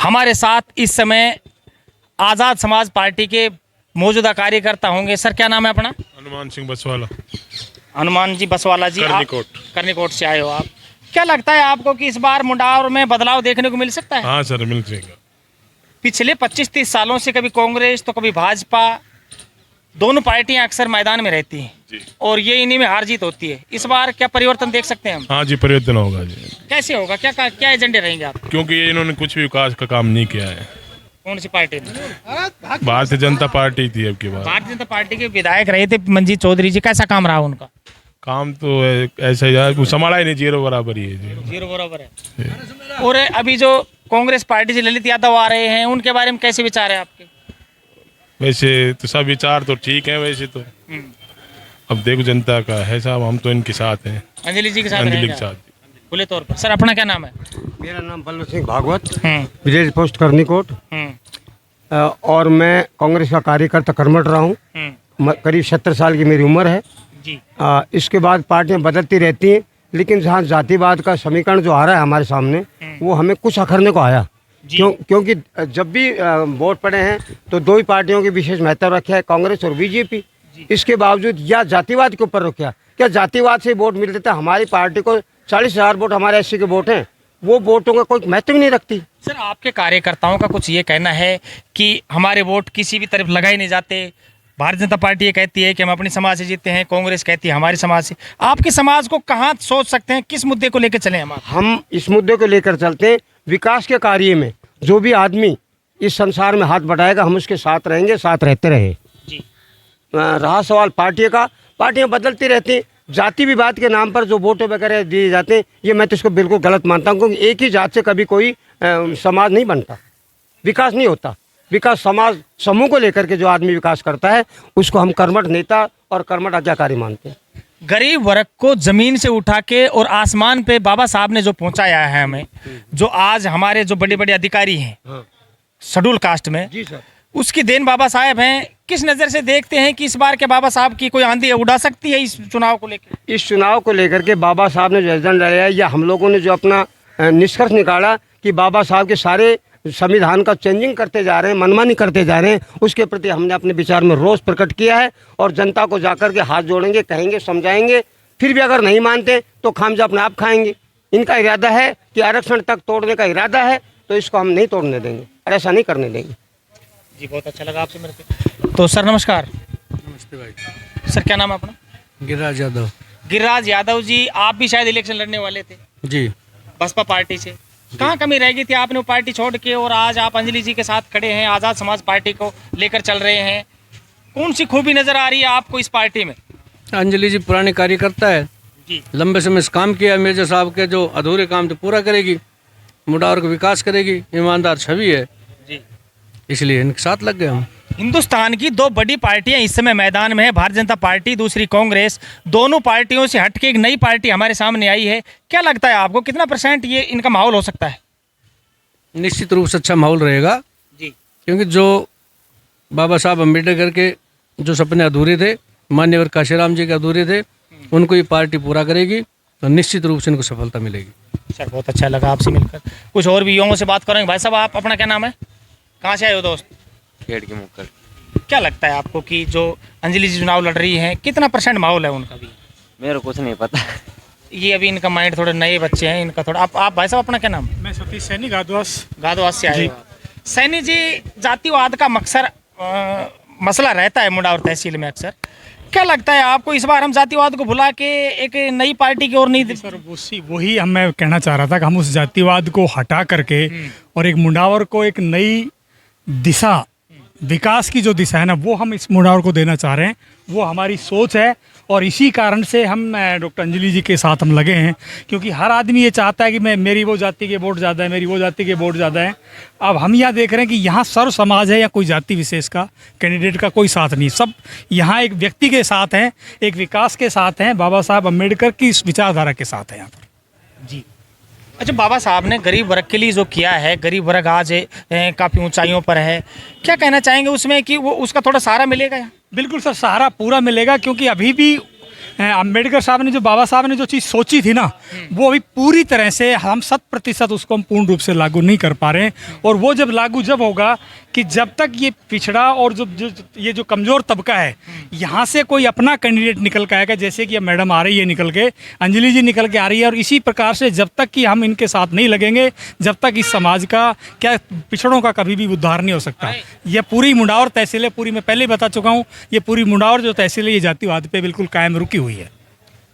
हमारे साथ इस समय आज़ाद समाज पार्टी के मौजूदा कार्यकर्ता होंगे। सर क्या नाम है अपना? हनुमान सिंह बसवाला। हनुमान जी बसवाला जी, करनीकोट से आए हो आप। क्या लगता है आपको कि इस बार मुंडावर में बदलाव देखने को मिल सकता है? हाँ सर, मिल जाएगा। पिछले 25-30 सालों से कभी कांग्रेस तो कभी भाजपा, दोनों पार्टियां अक्सर मैदान में रहती हैं जी। और ये इन्हीं में हार जीत होती है। इस बार क्या परिवर्तन देख सकते हैं हम? हाँ जी, परिवर्तन होगा जी। कैसे होगा? क्या एजेंडे रहेंगे आप? क्योंकि ये इन्होंने कुछ भी विकास का काम नहीं किया है। कौन सी पार्टी में? भारतीय जनता पार्टी थी अब की बात। भारतीय जनता पार्टी के विधायक रहे थे मंजीत चौधरी जी, कैसा काम रहा उनका? काम तो ऐसा ही है, संभाला ही नहीं, जीरो बराबर ही है जी। जीरो बराबर है। और अभी जो कांग्रेस पार्टी से ललित यादव आ रहे हैं, उनके बारे में कैसे विचार है आपके? वैसे तो सब विचार तो ठीक है, वैसे तो अब देखो जनता का है साहब, हम तो इनके साथ हैं, अंजलि जी के साथ अंजलि रहेंगे के साथ। खुले तौर पर। सर अपना क्या नाम है? मेरा नाम बल्लभ सिंह भागवत, विलेज पोस्ट करनीकोट, और मैं कांग्रेस का कार्यकर्ता कर्मठ रहा हूँ। करीब 70 साल की मेरी उम्र है जी। इसके बाद पार्टियां बदलती रहती हैं, लेकिन जहाँ जातिवाद का समीकरण जो आ रहा है हमारे सामने, वो हमें कुछ अखरने को आया। क्योंकि जब भी वोट पड़े हैं तो दो ही पार्टियों की विशेष महत्व रखा है, कांग्रेस और बीजेपी। इसके बावजूद या जातिवाद के ऊपर रुका, क्या जातिवाद से वोट मिलते थे? हमारी पार्टी को 40,000 वोट हमारे एससी के वोट हैं, वो वोटों का कोई महत्व ही नहीं रखती। सर आपके कार्यकर्ताओं का कुछ ये कहना है कि हमारे वोट किसी भी तरफ लगाए नहीं जाते। भारतीय जनता पार्टी ये कहती है कि हम अपनी समाज से जीतते हैं, कांग्रेस कहती है हमारी समाज से। आपके समाज को कहाँ सोच सकते हैं, किस मुद्दे को लेकर चले हम इस मुद्दे को लेकर चलते हैं। विकास के कार्य में जो भी आदमी इस संसार में हाथ बढ़ाएगा, हम उसके साथ रहेंगे, साथ रहते रहे जी। रहा सवाल पार्टी का, पार्टियां बदलती रहती हैं। जाति विवाद के नाम पर जो वोट वगैरह दिए जाते हैं, ये मैं तो इसको बिल्कुल गलत मानता हूँ, क्योंकि एक ही जात से कभी कोई समाज नहीं बनता, विकास नहीं होता। विकास समाज समूह को लेकर के जो आदमी विकास करता है, उसको हम कर्मठ नेता और कर्मठ आज्ञाकारी मानते हैं। गरीब वर्ग को जमीन से उठा के और आसमान पे बाबा साहब ने जो पहुंचाया है हमें, जो आज हमारे जो बड़े बड़े अधिकारी हैं शेड्यूल कास्ट में, जी सर, उसकी देन बाबा साहब हैं। किस नज़र से देखते हैं कि इस बार के बाबा साहब की कोई आंधी उड़ा सकती है इस चुनाव को लेकर? इस चुनाव को लेकर के बाबा साहब ने जो एजेंडा लिया है, या हम लोगों ने जो अपना निष्कर्ष निकाला कि बाबा साहब के सारे संविधान का चेंजिंग करते जा रहे हैं, मनमानी करते जा रहे हैं, उसके प्रति हमने अपने विचार में रोष प्रकट किया है और जनता को जाकर के हाथ जोड़ेंगे, कहेंगे, समझाएंगे। फिर भी अगर नहीं मानते तो खामजा अपने आप खाएंगे। इनका इरादा है कि आरक्षण तक तोड़ने का इरादा है, तो इसको हम नहीं तोड़ने देंगे और ऐसा नहीं करने देंगे। जी बहुत अच्छा लगा आपसे मिलकर। तो सर नमस्कार। नमस्ते भाई। सर क्या नाम है अपना? गिरिराज यादव। गिरिराज यादव जी, आप भी शायद इलेक्शन लड़ने वाले थे जी। बसपा पार्टी से। कहाँ कमी रह गई थी आपने वो पार्टी छोड़ के और आज आप अंजलि जी के साथ खड़े हैं, आज़ाद समाज पार्टी को लेकर चल रहे हैं? कौन सी खूबी नजर आ रही है आपको इस पार्टी में? अंजलि जी पुराने कार्यकर्ता है जी। लंबे समय से काम किया। मिर्जा साहब के जो अधूरे काम थे पूरा करेगी, मुंडावर का विकास करेगी, ईमानदार छवि है जी, इसलिए इनके साथ लग गए हम। हिंदुस्तान की दो बड़ी पार्टियां इस समय मैदान में है, भारतीय जनता पार्टी, दूसरी कांग्रेस। दोनों पार्टियों से हटके एक नई पार्टी हमारे सामने आई है। क्या लगता है आपको, कितना % ये इनका माहौल हो सकता है? निश्चित रूप से अच्छा माहौल रहेगा जी। क्योंकि जो बाबा साहब अम्बेडकर के जो सपने अधूरे थे, मान्यवर काशीराम जी के अधूरे थे, उनको ये पार्टी पूरा करेगी तो निश्चित रूप से इनको सफलता मिलेगी। सर बहुत अच्छा लगा आपसे मिलकर। कुछ और भी युवाओं से बात करेंगे। भाई साहब आप अपना क्या नाम है, कहाँ से आए हो दोस्त? खेड़ के मुक्कर। क्या लगता है आपको कि जो अंजलि जी चुनाव लड़ रही हैं, कितना % माहौल है उनका भी? मेरे को कुछ नहीं पता। ये अभी इनका माइंड, थोड़े नए बच्चे हैं, इनका थोड़ा। आप भाई साहब अपना क्या नाम? मैं सतीश सैनी गादवास से आए हो। सैनी जी, जातिवाद का मसला रहता है मुंडावर तहसील में अक्सर। क्या लगता है आपको, इस बार हम जातिवाद को भुला के एक नई पार्टी की ओर नहीं? सर वही मैं कहना चाह रहा था कि हम उस जातिवाद को हटा करके और एक मुंडावर को एक नई दिशा, विकास की जो दिशा है ना, वो हम इस मुंडावर को देना चाह रहे हैं। वो हमारी सोच है और इसी कारण से हम डॉक्टर अंजलि जी के साथ हम लगे हैं, क्योंकि हर आदमी ये चाहता है कि मेरी वो जाति के वोट ज़्यादा है, मेरी वो जाति के वोट ज़्यादा है। अब हम यहाँ देख रहे हैं कि यहाँ सर्व समाज है, या कोई जाति विशेष का कैंडिडेट का कोई साथ नहीं, सब यहाँ एक व्यक्ति के साथ हैं, एक विकास के साथ हैं, बाबा साहब अम्बेडकर की इस विचारधारा के साथ है यहाँ पर। जी। अच्छा, बाबा साहब ने गरीब वर्ग के लिए जो किया है, गरीब वर्ग आज काफ़ी ऊंचाइयों पर है, क्या कहना चाहेंगे उसमें कि वो उसका थोड़ा सहारा मिलेगा यहाँ? बिल्कुल सर, सहारा पूरा मिलेगा, क्योंकि अभी भी अम्बेडकर साहब ने जो, बाबा साहब ने जो चीज़ सोची थी ना, वो अभी पूरी तरह से हम 100% उसको हम पूर्ण रूप से लागू नहीं कर पा रहे हैं। और वो जब लागू जब होगा कि जब तक ये पिछड़ा और ये जो कमज़ोर तबका है, यहाँ से कोई अपना कैंडिडेट निकल के आएगा, जैसे कि अब मैडम आ रही है निकल के, अंजलि जी निकल के आ रही है, और इसी प्रकार से जब तक कि हम इनके साथ नहीं लगेंगे, जब तक इस समाज का, क्या पिछड़ों का कभी भी उद्धार नहीं हो सकता। ये पूरी मुंडावर तहसील है, पूरी, मैं पहले ही बता चुका हूँ, ये पूरी मुंडावर जो तहसील है ये जातिवाद पे बिल्कुल कायम रुकी हुई है।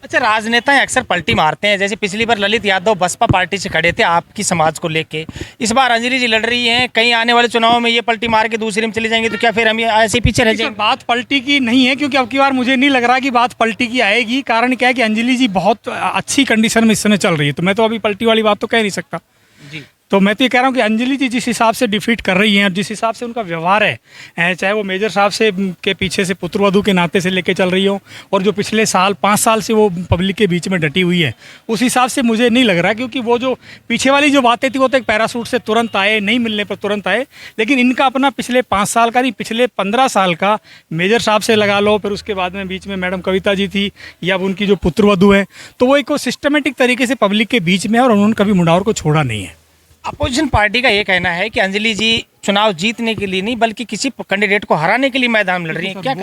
अच्छा, राजनेता अक्सर पलटी मारते हैं, जैसे पिछली बार ललित यादव बसपा पार्टी से खड़े थे आपकी समाज को लेके, इस बार अंजलि जी लड़ रही हैं, कहीं आने वाले चुनाव में ये पलटी मार के दूसरे में चले जाएंगे, तो क्या फिर हम ये ऐसे पीछे रह जाएंगे? बात पलटी की नहीं है, क्योंकि अब की बार मुझे नहीं लग रहा कि बात पलटी की आएगी। कारण क्या है कि अंजलि जी बहुत अच्छी कंडीशन में इस समय चल रही है, तो मैं तो अभी पलटी वाली बात तो कह नहीं सकता जी। तो मैं तो ये कह रहा हूँ कि अंजलि जी जिस हिसाब से डिफीट कर रही हैं और जिस हिसाब से उनका व्यवहार है, चाहे वो मेजर साहब से के पीछे से पुत्रवधू के नाते से लेके चल रही हो, और जो पिछले 5 साल से वो पब्लिक के बीच में डटी हुई है, उस हिसाब से मुझे नहीं लग रहा। क्योंकि वो जो पीछे वाली जो बातें थी वो तो एक पैरासूट से तुरंत आए, नहीं मिलने पर तुरंत आए, लेकिन इनका अपना पिछले 5 साल का नहीं, पिछले 15 साल का मेजर साहब से लगा लो, फिर उसके बाद में बीच में मैडम कविता जी थी, या उनकी जो पुत्रवधू है, तो वो एक सिस्टमेटिक तरीके से पब्लिक के बीच में है, और उन्होंने कभी मुंडावर को छोड़ा नहीं है। अपोजिशन पार्टी का ये कहना है कि अंजलि जी चुनाव जीतने के लिए नहीं, बल्कि किसी कैंडिडेट को हराने के लिए मैदान में लड़ रही है। क्या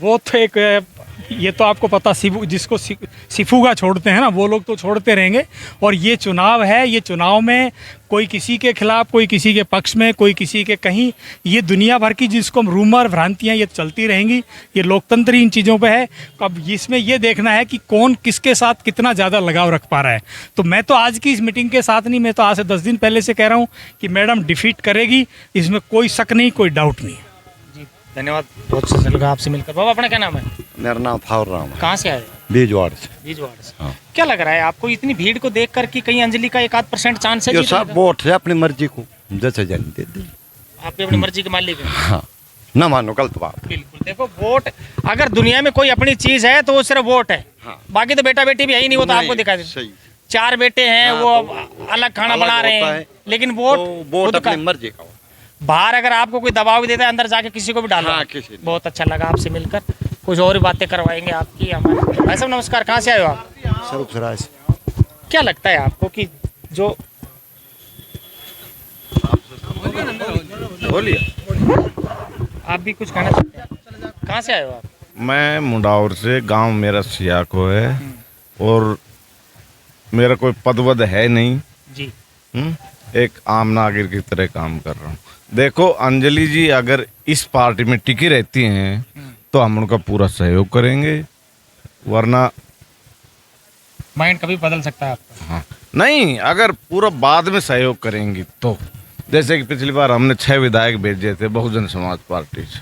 वो तो एक, ये तो आपको पता, जिसको सिफुगा छोड़ते हैं ना, वो लोग तो छोड़ते रहेंगे। और ये चुनाव है, ये चुनाव में कोई किसी के खिलाफ, कोई किसी के पक्ष में, कोई किसी के कहीं, ये दुनिया भर की जिसको हम रूमर भ्रांतियाँ ये चलती रहेंगी। ये लोकतंत्र इन चीज़ों पे है। अब इसमें ये देखना है कि कौन किसके साथ कितना ज़्यादा लगाव रख पा रहा है। तो मैं तो आज की इस मीटिंग के साथ नहीं, मैं तो आज से 10 दिन पहले से कह रहा हूँ कि मैडम डिफीट करेगी, इसमें कोई शक नहीं, कोई डाउट नहीं। धन्यवाद, बहुत अच्छा लगा आपसे मिलकर। बाबा, अपना क्या नाम है? मेरा नाम फाउर राम है। कहाँ से आए? बीजवाड़ से। बीजवाड़ा से। हाँ। क्या लग रहा है आपको इतनी भीड़ को देख कर कि कहीं अंजलि का 1-8% चांस है? ये सब वोट है अपनी मर्जी को, जैसे जाने दे दे। आप अपनी मर्जी के मालिक हैं। हाँ, ना मानो गलत बात। बिल्कुल, देखो वोट, अगर दुनिया में कोई अपनी चीज है तो वो सिर्फ वोट है। हाँ। बाकी तो बेटा बेटी भी है ही नहीं, वो तो आपको दिखा दे। सही। 4 बेटे हैं, हाँ, वो अलग खाना अलग बना रहे होता हैं, है। लेकिन वोट वोट खुद का। अपनी मर्जी का। बाहर अगर आपको कोई दबाव भी देता है, अंदर जाके किसी को भी डालो। हाँ, किसी ने। बहुत अच्छा लगा आपसे मिलकर, कुछ और भी बातें करवाएंगे आपकी हमारे। भाई साहब नमस्कार, कहाँ से आए हो आप? स्वरूपसराय से। क्या लगता है आपको कि जो बोलिए। आप भी कुछ कहना चाहते हैं? कहाँ से आए हो आप? मैं मुंडावर से, गांव मेरा सियाको है, और मेरा कोई पदवद है नहीं। जी। एक आम नागरिक की तरह काम कर रहा हूँ। देखो, अंजलि जी अगर इस पार्टी में टिकी रहती हैं तो हम उनका पूरा सहयोग करेंगे, वरना माइंड कभी बदल सकता है आपका। हाँ नहीं, अगर पूरा बाद में सहयोग करेंगी तो। जैसे कि पिछली बार हमने 6 विधायक भेजे थे बहुजन समाज पार्टी से,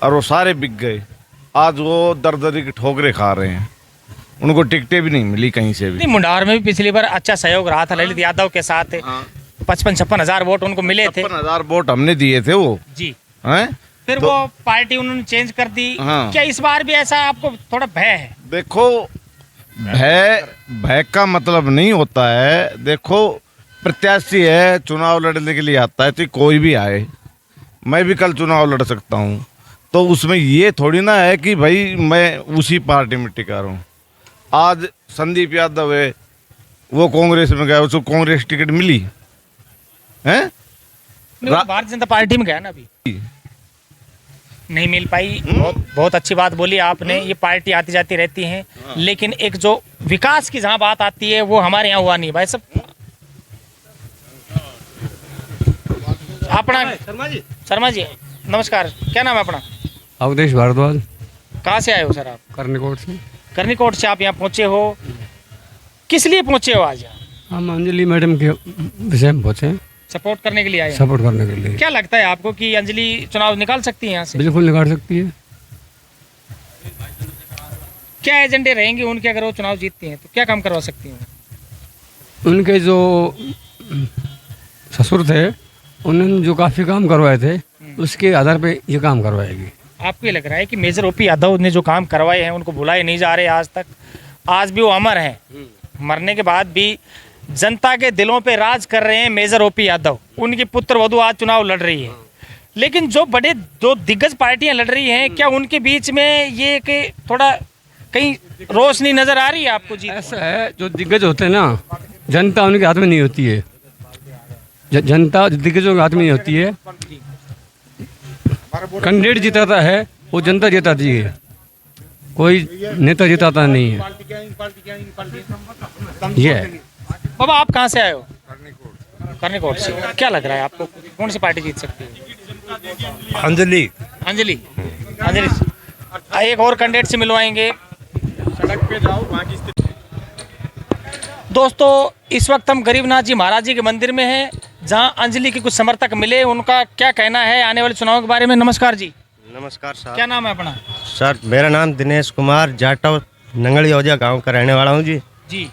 और वो सारे बिक गए। आज वो दरदरी की ठोकरें खा रहे हैं, उनको टिकटें भी नहीं मिली कहीं से भी। नहीं, मुंडावर में भी पिछली बार अच्छा सहयोग रहा था ललित यादव के साथ। 55-56 हजार वोट उनको मिले थे। 56,000 वोट हमने दिए थे वो जी। हैं। फिर तो, वो पार्टी उन्होंने चेंज कर दी। हाँ। क्या इस बार भी ऐसा आपको थोड़ा भय है? देखो, भय का मतलब नहीं होता है। देखो, प्रत्याशी है, चुनाव लड़ने के लिए आता है, तो कोई भी आए, मैं भी कल चुनाव लड़ सकता हूँ। तो उसमें ये थोड़ी ना है कि भाई मैं उसी पार्टी में टिका रहा हूँ। आज संदीप यादव है, वो कांग्रेस में गया, उसको कांग्रेस टिकट मिली है, भारतीय जनता पार्टी में गया ना, अभी नहीं मिल पाई। बहुत अच्छी बात बोली आपने। ये पार्टी आती जाती रहती हैं, लेकिन एक जो विकास की जहाँ बात आती है वो हमारे यहाँ हुआ नहीं। भाई सब अपना शर्मा जी नमस्कार, क्या नाम है अपना? अवधेश भारद्वाज। कहाँ से आए हो सर आप? करनीकोट से। करनीकोट से आप यहाँ पहुँचे हो, किस लिए पहुँचे हो आज यहाँ? हम अंजलि मैडम के विषय में पहुँचे हैं, सपोर्ट करने के लिए आए हैं। सपोर्ट करने के लिए। क्या लगता है आपको कि अंजलि चुनाव निकाल सकती है यहाँ से? बिल्कुल निकाल सकती है। क्या एजेंडे रहेंगे उनके अगर वो चुनाव जीतती हैं तो क्या काम करवा सकती हैं? उनके जो ससुर थे, उन्होंने जो काफ़ी काम करवाए थे, उसके आधार पे ये काम करवाएगी। आपको ये लग रहा है कि मेजर ओपी यादव ने जो काम करवाए हैं उनको भुलाए नहीं जा रहे आज तक? आज भी वो अमर हैं, मरने के बाद भी जनता के दिलों पे राज कर रहे हैं मेजर ओपी यादव। उनकी पुत्र वधू आज चुनाव लड़ रही है, लेकिन जो बड़े दो दिग्गज पार्टियां लड़ रही हैं, क्या उनके बीच में ये कि थोड़ा कहीं रोशनी नजर आ रही है आपको जी? ऐसा है, जो दिग्गज होते हैं ना, जनता उनके हाथ में नहीं होती है। जनता दिग्गजों के हाथ में नहीं होती है। कैंडिडेट जिताता है वो जनता जिताती है, कोई नेता जिताता नहीं है। ये है। बाबा आप कहाँ से आए हो? करनीकोट से। क्या लग रहा है आपको, कौन सी पार्टी जीत सकती है? अंजलि अंजलि। अंजलि एक और कैंडिडेट से मिलवाएंगे। दोस्तों इस वक्त हम गरीबनाथ जी महाराज जी के मंदिर में हैं, जहां अंजलि के कुछ समर्थक मिले, उनका क्या कहना है आने वाले चुनाव के बारे में। नमस्कार जी। नमस्कार सर। क्या नाम है अपना? सर मेरा नाम दिनेश कुमार जाटव नंगल योजिया गांव का रहने वाला हूं जी। जी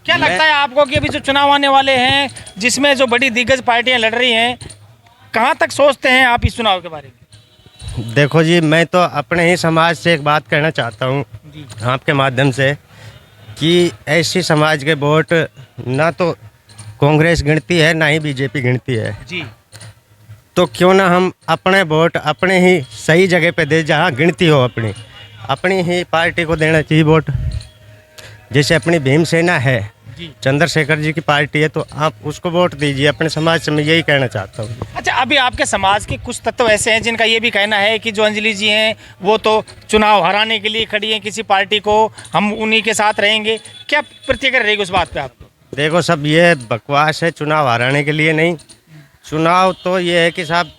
क्या लगता है आपको कि अभी जो चुनाव आने वाले हैं, जिसमें जो बड़ी दिग्गज पार्टियां लड़ रही हैं, कहाँ तक सोचते हैं आप इस चुनाव के बारे में? देखो जी, मैं तो अपने ही समाज से एक बात कहना चाहता हूं आपके माध्यम से, कि ऐसी समाज के वोट ना तो कांग्रेस गिनती है ना ही बीजेपी गिनती है जी। तो क्यों ना हम अपने वोट अपने ही सही जगह पे दे, जहाँ गिनती हो अपनी ही पार्टी को देना चाहिए वोट। जैसे अपनी भीमसेना है, चंद्रशेखर जी की पार्टी है, तो आप उसको वोट दीजिए अपने समाज से, मैं यही कहना चाहता हूँ। अच्छा अभी आपके समाज के कुछ तत्व ऐसे हैं जिनका ये भी कहना है कि जो अंजलि जी हैं वो तो चुनाव हराने के लिए खड़ी हैं किसी पार्टी को, हम उन्हीं के साथ रहेंगे। क्या प्रतिक्रिया रहेगी उस बात पे आपको? देखो सब ये बकवास है, चुनाव हराने के लिए नहीं। चुनाव तो ये है कि साहब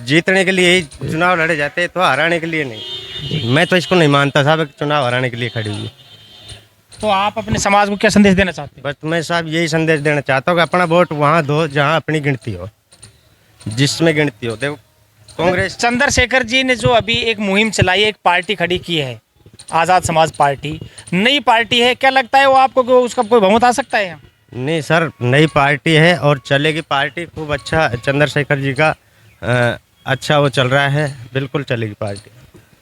जीतने के लिए ही चुनाव लड़े जाते हैं, तो हराने के लिए नहीं। मैं तो इसको नहीं मानता साहब कि चुनाव हराने के लिए खड़ी हुई है। तो आप अपने समाज को क्या संदेश देना चाहते हैं? बस मैं साहब यही संदेश देना चाहता हूँ कि अपना वोट वहाँ दो जहाँ अपनी गिनती हो, जिसमें गिनती हो। देखो कांग्रेस, चंद्रशेखर जी ने जो अभी एक मुहिम चलाई है, एक पार्टी खड़ी की है, आज़ाद समाज पार्टी, नई पार्टी है, क्या लगता है वो आपको कि उसका कोई बहुमत आ सकता है? नहीं सर, नई पार्टी है और चलेगी पार्टी खूब अच्छा। चंद्रशेखर जी का अच्छा वो चल रहा है, बिल्कुल चलेगी पार्टी।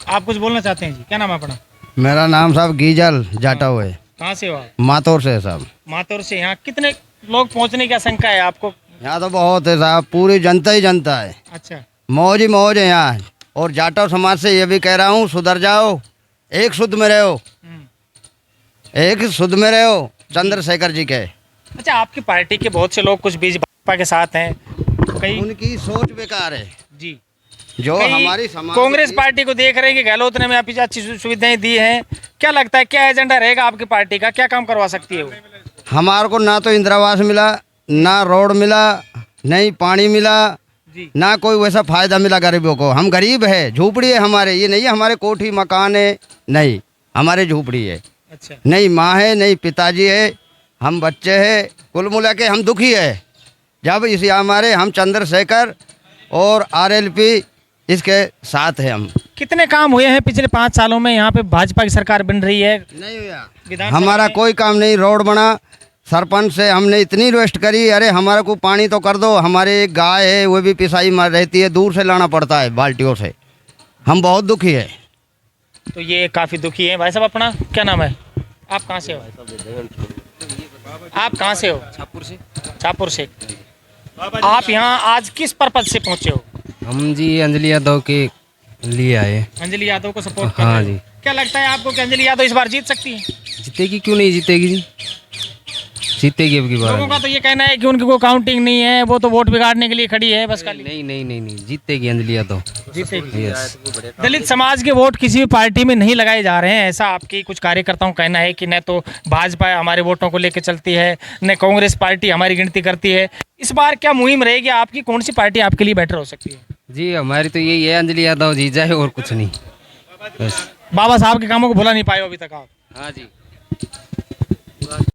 आप कुछ बोलना चाहते हैं जी? क्या नाम है अपना? मेरा नाम साहब गीजल जाटव है। कहाँ से हो आप? मातौर से साहब। मातौर से। यहाँ कितने लोग पहुँचने की आशंका है आपको? यहाँ तो बहुत है साहब, पूरी जनता ही जनता है। अच्छा। मौज ही मौज है यहाँ। और जाटव समाज से ये भी कह रहा हूँ, सुधर जाओ, एक शुद्ध में रहो, एक शुद्ध में रहो चंद्रशेखर जी के। अच्छा आपकी पार्टी के बहुत से लोग कुछ भाजपा के साथ हैं, कई उनकी सोच बेकार है जी। जो कई हमारी समाज कांग्रेस पार्टी को देख रहे हैं कि गहलोत ने में अच्छी सुविधाएं दी हैं। क्या लगता है क्या एजेंडा रहेगा आपकी पार्टी का, क्या काम करवा सकती है वो? हमारे को ना तो इंदिरा आवास मिला, ना रोड मिला, नहीं पानी मिला, ना कोई वैसा फायदा मिला गरीबों को। हम गरीब है, झूपड़ी है हमारे, ये नहीं है हमारे कोठी मकान है, नहीं हमारे झूपड़ी है। अच्छा। नहीं माँ है, नहीं पिताजी है, हम बच्चे हैं, कुल मिला के हम दुखी है। जब इस हमारे हम चंद्रशेखर और आरएलपी इसके साथ है। हम कितने काम हुए हैं पिछले 5 सालों में यहाँ पे भाजपा की सरकार बन रही है? नहीं हुआ हमारा कोई काम नहीं। रोड बना, सरपंच से हमने इतनी रिक्वेस्ट करी, अरे हमारे को पानी तो कर दो, हमारे एक गाय है वो भी पिसाई मार रहती है, दूर से लाना पड़ता है बाल्टियों से, हम बहुत दुखी है। तो ये काफ़ी दुखी है। भाई साहब अपना क्या नाम है? आप कहाँ से हो? आप कहाँ से हो? छापुर से। आप यहाँ आज किस पर्पज से पहुँचे हो? हम जी अंजलि यादव के लिए आए। अंजलि यादव को सपोर्ट कर रहे हाँ हो? जी। क्या लगता है आपको कि अंजलि यादव इस बार जीत सकती है? जीतेगी, क्यों नहीं जीतेगी जी, जीतेगी अब की बार। लोगों का तो ये कहना है कि उनकी कोई काउंटिंग नहीं है, वो तो वोट बिगाड़ने के लिए खड़ी है बस खाली। नहीं नहीं नहीं नहीं, जीतेगी अंजलि यादव, जीतेगी। यस। दलित समाज के वोट किसी भी पार्टी में नहीं लगाए जा रहे हैं, ऐसा आपके कुछ कार्यकर्ताओं का कहना है कि न तो भाजपा हमारे वोटों को लेकर चलती है, न कांग्रेस पार्टी हमारी गिनती करती है। इस बार क्या मुहिम रहेगी आपकी, कौन सी पार्टी आपके लिए बेटर हो सकती है? जी हमारी तो यही है, अंजलि यादव जीत जाए और कुछ नहीं बस। बाबा साहब के कामों को भुला नहीं पाए हो अभी तक आप? हाँ जी।